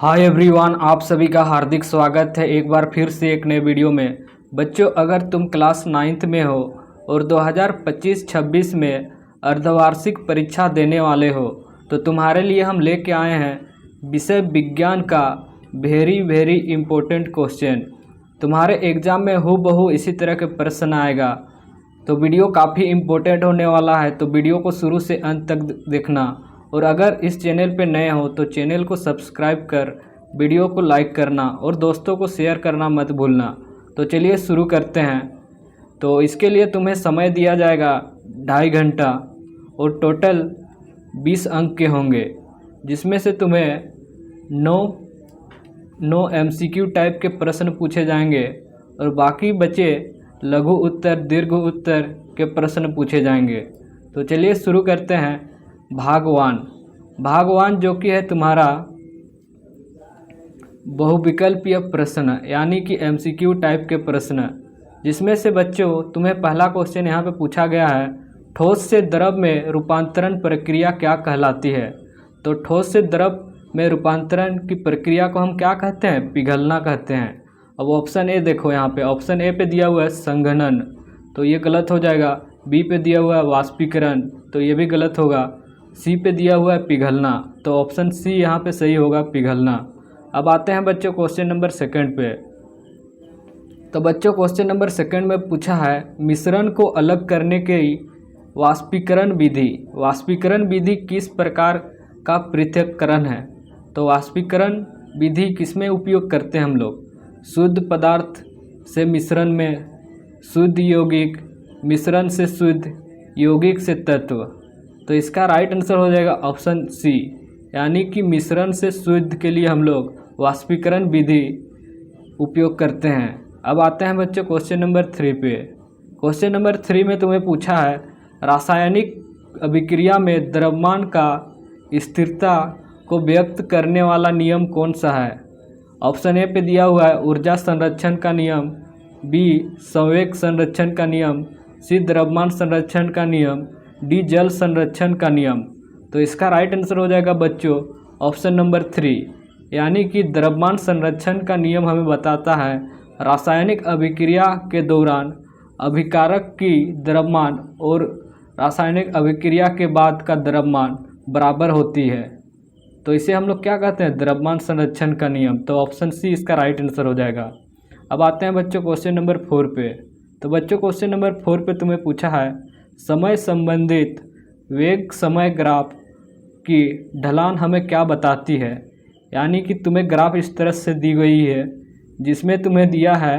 Hi everyone, आप सभी का हार्दिक स्वागत है एक बार फिर से एक नए वीडियो में। बच्चों, अगर तुम क्लास 9th में हो और 2025-26 में अर्धवार्षिक परीक्षा देने वाले हो तो तुम्हारे लिए हम लेके आए हैं विषय विज्ञान का वेरी इम्पोर्टेंट क्वेश्चन। तुम्हारे एग्ज़ाम में हूबहू इसी तरह के प्रश्न आएगा, तो वीडियो काफ़ी इम्पोर्टेंट होने वाला है, तो वीडियो को शुरू से अंत तक देखना। और अगर इस चैनल पे नए हो तो चैनल को सब्सक्राइब कर वीडियो को लाइक करना और दोस्तों को शेयर करना मत भूलना। तो चलिए शुरू करते हैं। तो इसके लिए तुम्हें समय दिया जाएगा 2.5 घंटा और टोटल 20 अंक के होंगे, जिसमें से तुम्हें 9 MCQ टाइप के प्रश्न पूछे जाएंगे और बाकी बचे लघु उत्तर दीर्घ उत्तर के प्रश्न पूछे जाएंगे। तो चलिए शुरू करते हैं। भाग 1 जो कि है तुम्हारा बहुविकल्पीय प्रश्न यानी कि MCQ टाइप के प्रश्न, जिसमें से बच्चों तुम्हें पहला क्वेश्चन यहाँ पे पूछा गया है, ठोस से द्रव में रूपांतरण प्रक्रिया क्या कहलाती है। तो ठोस से द्रव में रूपांतरण की प्रक्रिया को हम क्या कहते हैं? पिघलना कहते हैं। अब ऑप्शन ए देखो, यहाँ पे ऑप्शन ए पे दिया हुआ है संघनन, तो ये गलत हो जाएगा। बी पे दिया हुआ है वाष्पीकरण, तो ये भी गलत होगा। सी पे दिया हुआ है पिघलना, तो ऑप्शन सी यहाँ पे सही होगा, पिघलना। अब आते हैं बच्चों क्वेश्चन नंबर 2 पे। तो बच्चों क्वेश्चन नंबर 2 में पूछा है मिश्रण को अलग करने की वाष्पीकरण विधि किस प्रकार का पृथक्करण है। तो वाष्पीकरण विधि किसमें उपयोग करते हैं हम लोग? शुद्ध पदार्थ से मिश्रण में, शुद्ध यौगिक, मिश्रण से शुद्ध, यौगिक से तत्व। तो इसका राइट आंसर हो जाएगा ऑप्शन सी, यानी कि मिश्रण से शुद्ध के लिए हम लोग वाष्पीकरण विधि उपयोग करते हैं। अब आते हैं बच्चों क्वेश्चन नंबर 3 पे। क्वेश्चन नंबर 3 में तुम्हें पूछा है रासायनिक अभिक्रिया में द्रव्यमान का स्थिरता को व्यक्त करने वाला नियम कौन सा है। ऑप्शन ए पे दिया हुआ है ऊर्जा संरक्षण का नियम, बी संवेग संरक्षण का नियम, सी द्रव्यमान संरक्षण का नियम, डी जल संरक्षण का नियम। तो इसका राइट आंसर हो जाएगा बच्चों ऑप्शन नंबर 3, यानी कि द्रव्यमान संरक्षण का नियम हमें बताता है रासायनिक अभिक्रिया के दौरान अभिकारक की द्रव्यमान और रासायनिक अभिक्रिया के बाद का द्रव्यमान बराबर होती है। तो इसे हम लोग क्या कहते हैं? द्रव्यमान संरक्षण का नियम। तो ऑप्शन सी इसका राइट आंसर हो जाएगा। अब आते हैं बच्चों क्वेश्चन नंबर 4 पे। तो बच्चों क्वेश्चन नंबर 4 पे तुम्हें पूछा है समय संबंधित वेग समय ग्राफ की ढलान हमें क्या बताती है। यानी कि तुम्हें ग्राफ इस तरह से दी गई है जिसमें तुम्हें दिया है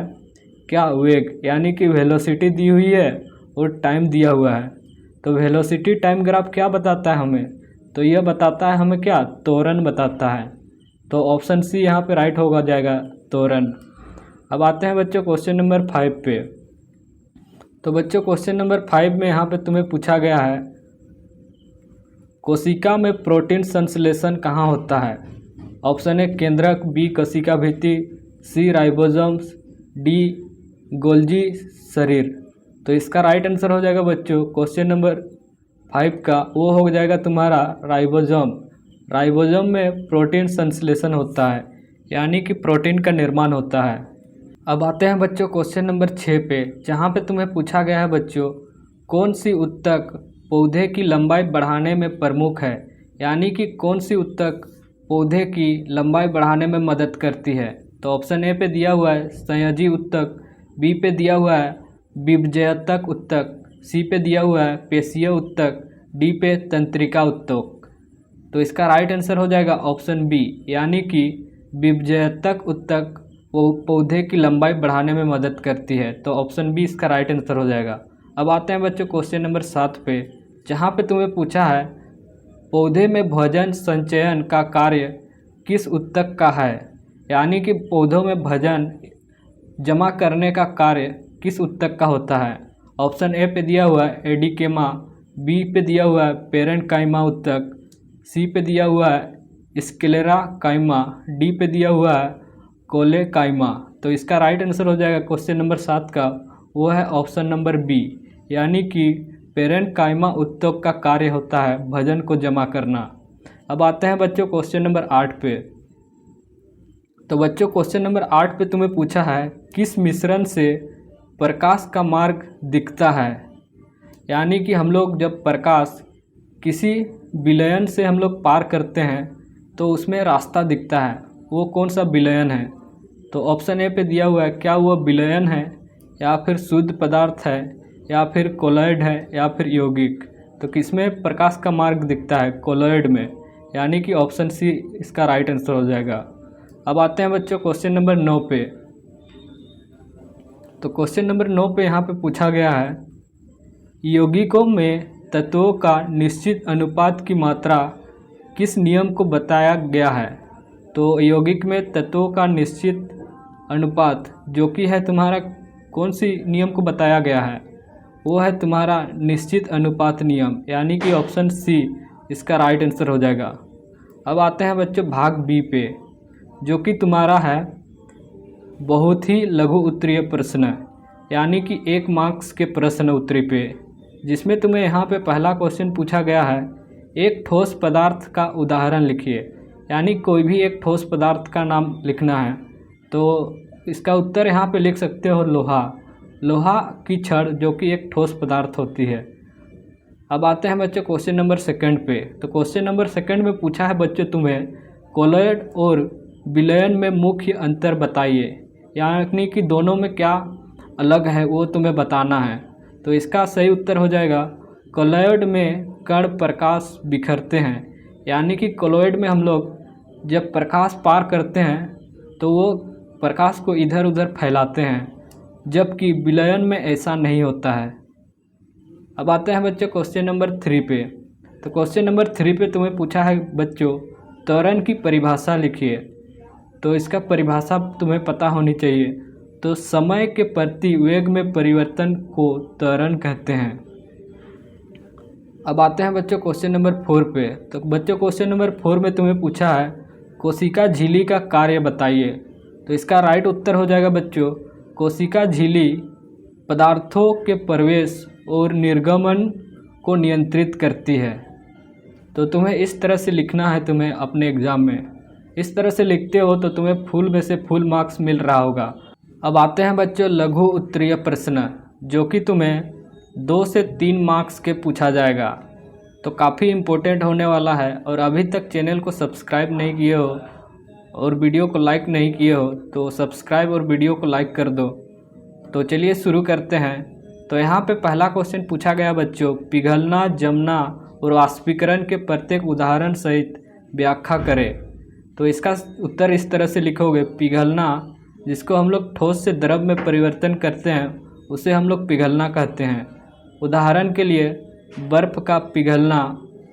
क्या? वेग, यानी कि वेलोसिटी दी हुई है और टाइम दिया हुआ है। तो वेलोसिटी टाइम ग्राफ क्या बताता है हमें? तो यह बताता है हमें क्या? त्वरण बताता है। तो ऑप्शन सी यहाँ पे राइट होगा जाएगा, त्वरण। अब आते हैं बच्चों क्वेश्चन नंबर 5 पे। तो बच्चों क्वेश्चन नंबर 5 में यहाँ पे तुम्हें पूछा गया है कोशिका में प्रोटीन संश्लेषण कहाँ होता है। ऑप्शन ए केंद्रक, बी कोशिका भित्ति, सी राइबोसोम्स, डी गोल्जी शरीर। तो इसका राइट आंसर हो जाएगा बच्चों क्वेश्चन नंबर 5 का, वो हो जाएगा तुम्हारा राइबोसोम। राइबोसोम में प्रोटीन संश्लेषण होता है, यानी कि प्रोटीन का निर्माण होता है। अब आते हैं बच्चों क्वेश्चन नंबर 6 पे, जहाँ पे तुम्हें पूछा गया है बच्चों कौन सी उत्तक पौधे की लंबाई बढ़ाने में प्रमुख है। यानी कि कौन सी उत्तक पौधे की लंबाई बढ़ाने में मदद करती है। तो ऑप्शन ए पे दिया हुआ है संयोजी उत्तक, बी पे दिया हुआ है विभजयतक उत्तक, सी पे दिया हुआ है पेशीय उत्तक, डी पे तंत्रिका उत्तक। तो इसका राइट आंसर हो जाएगा ऑप्शन बी, यानी कि विभजयतक उत्तक पौधे की लंबाई बढ़ाने में मदद करती है। तो ऑप्शन बी इसका राइट आंसर हो जाएगा। अब आते हैं बच्चों क्वेश्चन नंबर 7 पे, जहाँ पे तुम्हें पूछा है पौधे में भोजन संचयन का कार्य किस उत्तक का है। यानी कि पौधों में भोजन जमा करने का कार्य किस उत्तक का होता है। ऑप्शन ए पे दिया हुआ है एडिकेमा, बी पे दिया हुआ है पेरेन्काइमा उत्तक, सी पे दिया हुआ है स्क्लेराकाइमा, डी पे दिया हुआ है कोलेकाइमा। तो इसका राइट आंसर हो जाएगा क्वेश्चन नंबर 7 का, वो है ऑप्शन नंबर बी, यानी कि पेरेन्काइमा उत्तक का कार्य होता है भोजन को जमा करना। अब आते हैं बच्चों क्वेश्चन नंबर 8 पे। तो बच्चों क्वेश्चन नंबर 8 पे तुम्हें पूछा है किस मिश्रण से प्रकाश का मार्ग दिखता है। यानी कि हम लोग जब प्रकाश किसी विलयन से हम लोग पार करते हैं तो उसमें रास्ता दिखता है, वो कौन सा विलयन है। तो ऑप्शन ए पे दिया हुआ है, क्या वो विलयन है या फिर शुद्ध पदार्थ है या फिर कोलॉइड है या फिर यौगिक। तो किसमें प्रकाश का मार्ग दिखता है, कोलॉइड में, यानी कि ऑप्शन सी इसका राइट आंसर हो जाएगा। अब आते हैं बच्चों क्वेश्चन नंबर 9 पे। तो क्वेश्चन नंबर 9 पे यहाँ पे पूछा गया है यौगिकों में तत्वों का निश्चित अनुपात की मात्रा किस नियम को बताया गया है। तो यौगिक में तत्वों का निश्चित अनुपात जो कि है तुम्हारा कौन सी नियम को बताया गया है, वो है तुम्हारा निश्चित अनुपात नियम, यानी कि ऑप्शन सी इसका राइट आंसर हो जाएगा। अब आते हैं बच्चों भाग बी पे, जो कि तुम्हारा है बहुत ही लघु उत्तरीय प्रश्न, यानी कि 1 मार्क्स के प्रश्न उत्तरी पे, जिसमें तुम्हें यहाँ पे पहला क्वेश्चन पूछा गया है एक ठोस पदार्थ का उदाहरण लिखिए। यानी कोई भी एक ठोस पदार्थ का नाम लिखना है। तो इसका उत्तर यहाँ पे लिख सकते हो लोहा, लोहा की छड़ जो कि एक ठोस पदार्थ होती है। अब आते हैं बच्चों क्वेश्चन नंबर 2 पे। तो क्वेश्चन नंबर 2 में पूछा है बच्चों तुम्हें कोलॉइड और विलयन में मुख्य अंतर बताइए, यानी कि दोनों में क्या अलग है वो तुम्हें बताना है। तो इसका सही उत्तर हो जाएगा कोलॉइड में कण प्रकाश बिखरते हैं, यानी कि कोलॉइड में हम लोग जब प्रकाश पार करते हैं तो वो प्रकाश को इधर उधर फैलाते हैं, जबकि विलयन में ऐसा नहीं होता है। अब आते हैं बच्चों क्वेश्चन नंबर 3 पे। तो क्वेश्चन नंबर 3 पे तुम्हें पूछा है बच्चों त्वरण की परिभाषा लिखिए। तो इसका परिभाषा तुम्हें पता होनी चाहिए। तो समय के प्रति वेग में परिवर्तन को त्वरण कहते हैं। अब आते हैं बच्चों क्वेश्चन नंबर 4 पे। तो बच्चों क्वेश्चन नंबर 4 में तुम्हें पूछा है कोशिका झिल्ली का कार्य बताइए। तो इसका राइट उत्तर हो जाएगा बच्चों कोशिका झिल्ली पदार्थों के प्रवेश और निर्गमन को नियंत्रित करती है। तो तुम्हें इस तरह से लिखना है तुम्हें अपने एग्ज़ाम में। इस तरह से लिखते हो तो तुम्हें फुल में से फुल मार्क्स मिल रहा होगा। अब आते हैं बच्चों लघु उत्तरीय प्रश्न, जो कि तुम्हें 2 से 3 मार्क्स के पूछा जाएगा। तो काफ़ी इम्पोर्टेंट होने वाला है। और अभी तक चैनल को सब्सक्राइब नहीं किए हो और वीडियो को लाइक नहीं किए हो तो सब्सक्राइब और वीडियो को लाइक कर दो। तो चलिए शुरू करते हैं। तो यहाँ पे पहला क्वेश्चन पूछा गया बच्चों पिघलना, जमना और वाष्पीकरण के प्रत्येक उदाहरण सहित व्याख्या करें। तो इसका उत्तर इस तरह से लिखोगे पिघलना, जिसको हम लोग ठोस से द्रव में परिवर्तन करते हैं उसे हम लोग पिघलना कहते हैं। उदाहरण के लिए बर्फ़ का पिघलना,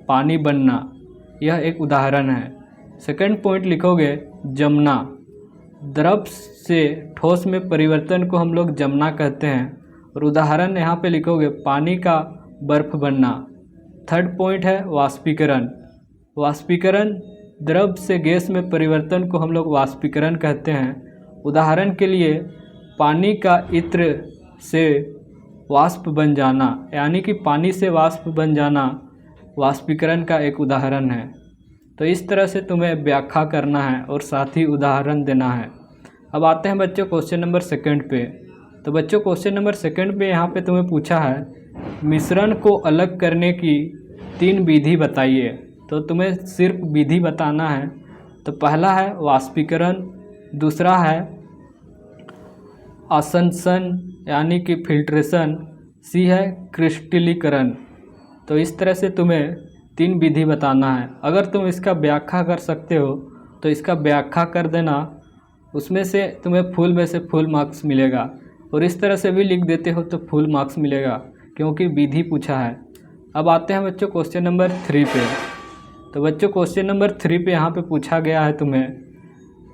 पानी बनना, यह एक उदाहरण है। सेकंड पॉइंट लिखोगे जमना, द्रव से ठोस में परिवर्तन को हम लोग जमना कहते हैं। और उदाहरण यहाँ पे लिखोगे पानी का बर्फ़ बनना। थर्ड पॉइंट है वाष्पीकरण, वाष्पीकरण द्रव से गैस में परिवर्तन को हम लोग वाष्पीकरण कहते हैं। उदाहरण के लिए पानी का इत्र से वाष्प बन जाना, यानी कि पानी से वाष्प बन जाना वाष्पीकरण का एक उदाहरण है। तो इस तरह से तुम्हें व्याख्या करना है और साथ ही उदाहरण देना है। अब आते हैं बच्चों क्वेश्चन नंबर 2 पे। तो बच्चों क्वेश्चन नंबर 2 पे यहाँ पे तुम्हें पूछा है मिश्रण को अलग करने की 3 विधि बताइए। तो तुम्हें सिर्फ विधि बताना है। तो पहला है वाष्पीकरण, दूसरा है आसंसन यानी कि फिल्ट्रेशन, सी है क्रिस्टलीकरण। तो इस तरह से तुम्हें 3 विधि बताना है। अगर तुम इसका व्याख्या कर सकते हो तो इसका व्याख्या कर देना, उसमें से तुम्हें फुल में से फुल मार्क्स मिलेगा। और इस तरह से भी लिख देते हो तो फुल मार्क्स मिलेगा, क्योंकि विधि पूछा है। अब आते हैं बच्चों क्वेश्चन नंबर 3 पे। तो बच्चों क्वेश्चन नंबर 3 पे यहाँ पे पूछा गया है तुम्हें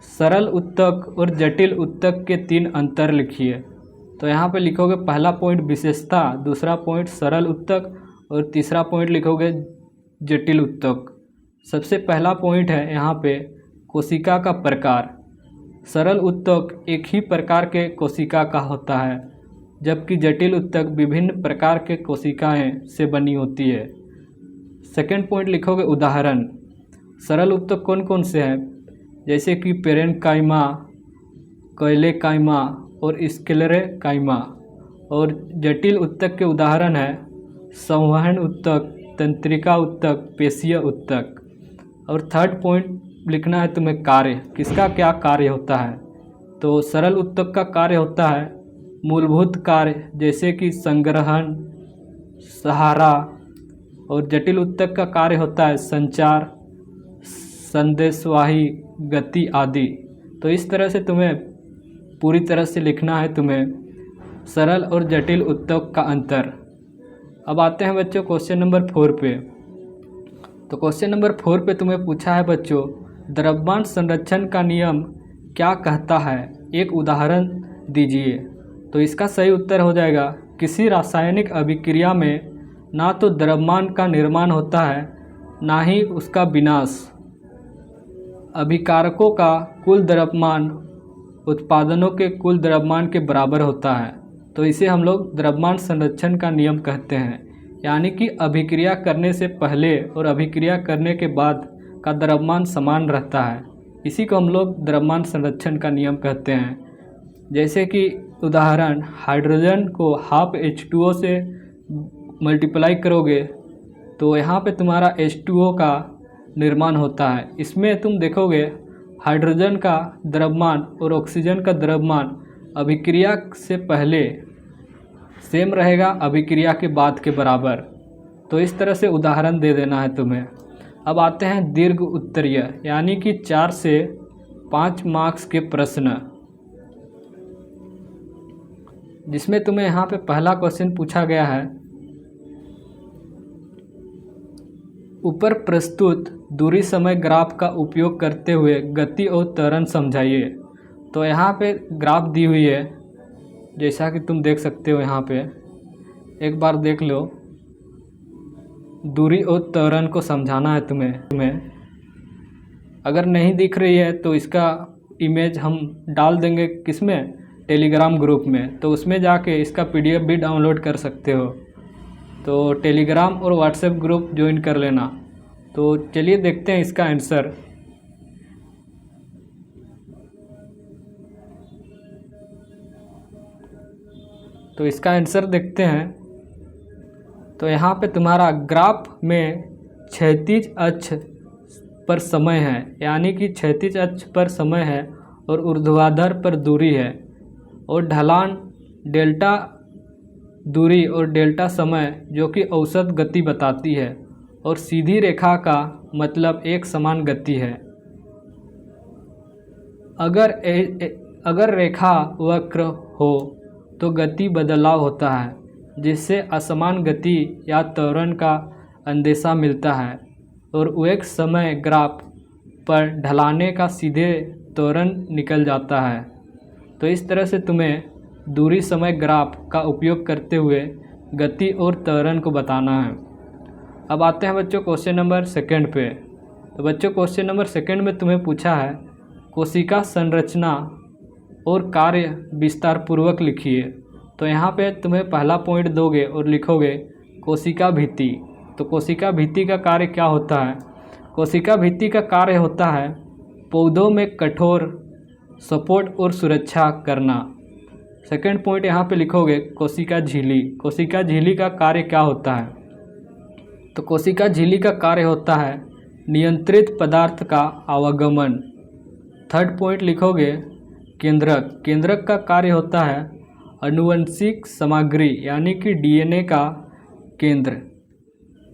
सरल उत्तक और जटिल उत्तक के 3 अंतर लिखिए। तो यहाँ पे लिखोगे पहला पॉइंट विशेषता, दूसरा पॉइंट सरल उत्तक और तीसरा पॉइंट लिखोगे जटिल उत्तक। सबसे पहला पॉइंट है यहाँ पे कोशिका का प्रकार। सरल उत्तक एक ही प्रकार के कोशिका का होता है, जबकि जटिल उत्तक विभिन्न प्रकार के कोशिकाएं से बनी होती है। सेकंड पॉइंट लिखोगे उदाहरण। सरल उत्तक कौन कौन से हैं? जैसे कि पेरेन्काइमा, कैलेकाइमा और स्क्लेरेकाइमा। और जटिल ऊतक के उदाहरण है संवहन ऊतक, तंत्रिका ऊतक, पेशीय ऊतक। और थर्ड पॉइंट लिखना है तुम्हें कार्य, किसका क्या कार्य होता है। तो सरल ऊतक का कार्य होता है मूलभूत कार्य जैसे कि संग्रहण, सहारा। और जटिल ऊतक का कार्य होता है संचार, संदेशवाही, गति आदि। तो इस तरह से तुम्हें पूरी तरह से लिखना है तुम्हें सरल और जटिल ऊतक का अंतर। अब आते हैं बच्चों क्वेश्चन नंबर 4 पे। तो क्वेश्चन नंबर 4 पे तुम्हें पूछा है बच्चों, द्रव्यमान संरक्षण का नियम क्या कहता है, एक उदाहरण दीजिए। तो इसका सही उत्तर हो जाएगा किसी रासायनिक अभिक्रिया में ना तो द्रव्यमान का निर्माण होता है ना ही उसका विनाश। अभिकारकों का कुल द्रव्यमान उत्पादनों के कुल द्रव्यमान के बराबर होता है। तो इसे हम लोग द्रव्यमान संरक्षण का नियम कहते हैं, यानी कि अभिक्रिया करने से पहले और अभिक्रिया करने के बाद का द्रव्यमान समान रहता है। इसी को हम लोग द्रव्यमान संरक्षण का नियम कहते हैं। जैसे कि उदाहरण, हाइड्रोजन को हाफ H2O से मल्टीप्लाई करोगे तो यहाँ पे तुम्हारा H2O का निर्माण होता है। इसमें तुम देखोगे हाइड्रोजन का द्रव्यमान और ऑक्सीजन का द्रव्यमान अभिक्रिया से पहले सेम रहेगा, अभिक्रिया के बाद के बराबर। तो इस तरह से उदाहरण दे देना है तुम्हें। अब आते हैं दीर्घ उत्तरीय, यानी कि 4 से 5 मार्क्स के प्रश्न, जिसमें तुम्हें यहाँ पे पहला क्वेश्चन पूछा गया है, ऊपर प्रस्तुत दूरी समय ग्राफ का उपयोग करते हुए गति और त्वरण समझाइए। तो यहाँ पे ग्राफ दी हुई है, जैसा कि तुम देख सकते हो। यहाँ पे एक बार देख लो, दूरी और त्वरण को समझाना है तुम्हें। अगर नहीं दिख रही है तो इसका इमेज हम डाल देंगे किसमें, टेलीग्राम ग्रुप में। तो उसमें जाके इसका PDF भी डाउनलोड कर सकते हो। तो टेलीग्राम और व्हाट्सएप ग्रुप ज्वाइन कर लेना। तो चलिए देखते हैं इसका आंसर। तो इसका आंसर देखते हैं। तो यहाँ पे तुम्हारा ग्राफ में क्षैतिज अक्ष पर समय है, यानी कि क्षैतिज अक्ष पर समय है और ऊर्ध्वाधर पर दूरी है, और ढलान डेल्टा दूरी और डेल्टा समय जो कि औसत गति बताती है, और सीधी रेखा का मतलब एक समान गति है। अगर रेखा वक्र हो तो गति बदलाव होता है, जिससे असमान गति या त्वरण का अंदेशा मिलता है, और एक समय ग्राफ पर ढलाने का सीधे त्वरण निकल जाता है। तो इस तरह से तुम्हें दूरी समय ग्राफ का उपयोग करते हुए गति और त्वरण को बताना है। अब आते हैं बच्चों क्वेश्चन नंबर 2 पे। तो बच्चों क्वेश्चन नंबर 2 में तुम्हें पूछा है, कोशिका संरचना और कार्य विस्तार पूर्वक लिखिए। तो यहाँ पे तुम्हें पहला पॉइंट दोगे और लिखोगे कोशिका भित्ति। तो कोशिका भित्ति का कार्य क्या होता है? कोशिका भित्ति का कार्य होता है पौधों में कठोर सपोर्ट और सुरक्षा करना। सेकंड पॉइंट यहाँ पे लिखोगे कोशिका झिल्ली। कोशिका झिल्ली का कार्य क्या होता है? तो कोशिका झिल्ली का कार्य होता है नियंत्रित पदार्थ का आवागमन। थर्ड पॉइंट लिखोगे केंद्रक। केंद्रक का कार्य होता है आनुवंशिक सामग्री, यानी कि DNA का केंद्र।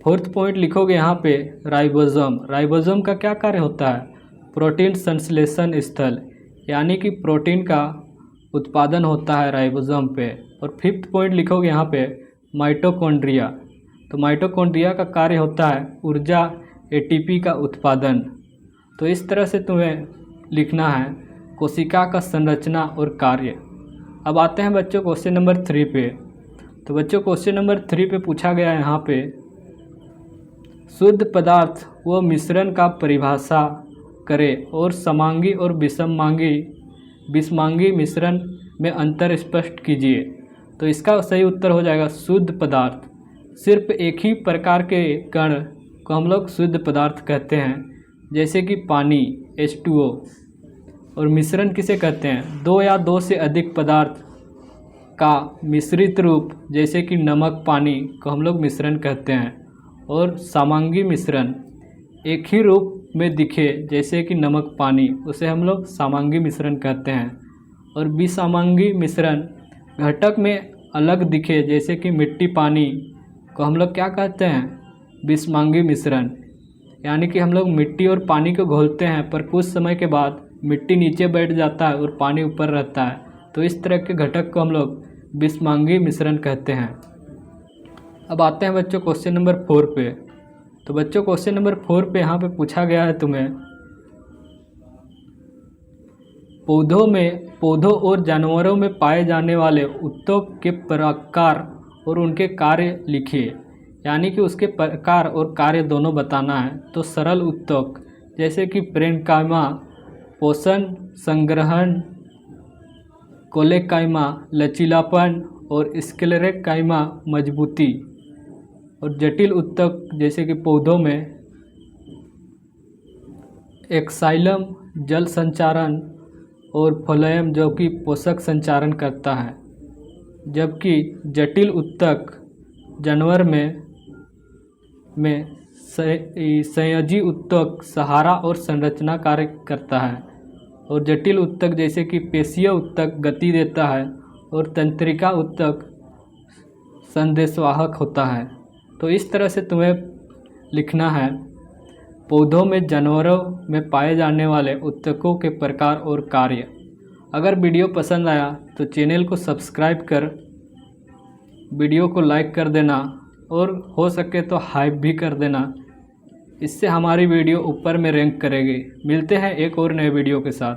फोर्थ पॉइंट लिखोगे यहाँ पे राइबोसोम। राइबोसोम का क्या कार्य होता है? प्रोटीन संश्लेषण स्थल, यानी कि प्रोटीन का उत्पादन होता है राइबोसोम पे। और फिफ्थ पॉइंट लिखोगे यहाँ पे माइटोकॉन्ड्रिया। तो माइटोकॉन्ड्रिया का कार्य होता है ऊर्जा ATP का उत्पादन। तो इस तरह से तुम्हें लिखना है कोशिका का संरचना और कार्य। अब आते हैं बच्चों क्वेश्चन नंबर 3 पे। तो बच्चों क्वेश्चन नंबर 3 पे पूछा गया है यहाँ पे, शुद्ध पदार्थ व मिश्रण का परिभाषा करे और समांगी और विषमांगी मिश्रण में अंतर स्पष्ट कीजिए। तो इसका सही उत्तर हो जाएगा शुद्ध पदार्थ। सिर्फ एक ही प्रकार के कण को हम लोग शुद्ध पदार्थ कहते हैं, जैसे कि पानी, H2O। और मिश्रण किसे कहते हैं? दो या दो से अधिक पदार्थ का मिश्रित रूप जैसे कि नमक पानी को हम लोग मिश्रण कहते हैं। और समांगी मिश्रण एक ही रूप में दिखे जैसे कि नमक पानी, उसे हम लोग समांगी मिश्रण कहते हैं। और विसमांगी मिश्रण घटक में अलग दिखे जैसे कि मिट्टी पानी को हम लोग क्या कहते हैं? विसमांगी मिश्रण। यानी कि हम लोग मिट्टी और पानी को घोलते हैं पर कुछ समय के बाद मिट्टी नीचे बैठ जाता है और पानी ऊपर रहता है, तो इस तरह के घटक को हम लोग विसमांगी मिश्रण कहते हैं। अब आते हैं बच्चों क्वेश्चन नंबर 4 पे। तो बच्चों क्वेश्चन नंबर 4 पे यहाँ पे पूछा गया है तुम्हें, पौधों और जानवरों में पाए जाने वाले उत्तक के प्रकार और उनके कार्य लिखिए। यानी कि उसके प्रकार और कार्य दोनों बताना है। तो सरल उत्तक जैसे कि पेरेन्काइमा पोषण संग्रहण, कोलेकाइमा लचीलापन और स्क्लेरेकाइमा मजबूती। और जटिल उत्तक जैसे कि पौधों में एक्साइलम जल संचारण और फ्लोएम जो कि पोषक संचारण करता है। जबकि जटिल उत्तक जानवर में संयोजी उत्तक सहारा और संरचना कार्य करता है। और जटिल उत्तक जैसे कि पेशीय उत्तक गति देता है और तंत्रिका उत्तक संदेशवाहक होता है। तो इस तरह से तुम्हें लिखना है पौधों में जानवरों में पाए जाने वाले उत्तकों के प्रकार और कार्य। अगर वीडियो पसंद आया तो चैनल को सब्सक्राइब कर वीडियो को लाइक कर देना और हो सके तो हाइप भी कर देना। इससे हमारी वीडियो ऊपर में रैंक करेगी। मिलते हैं एक और नए वीडियो के साथ।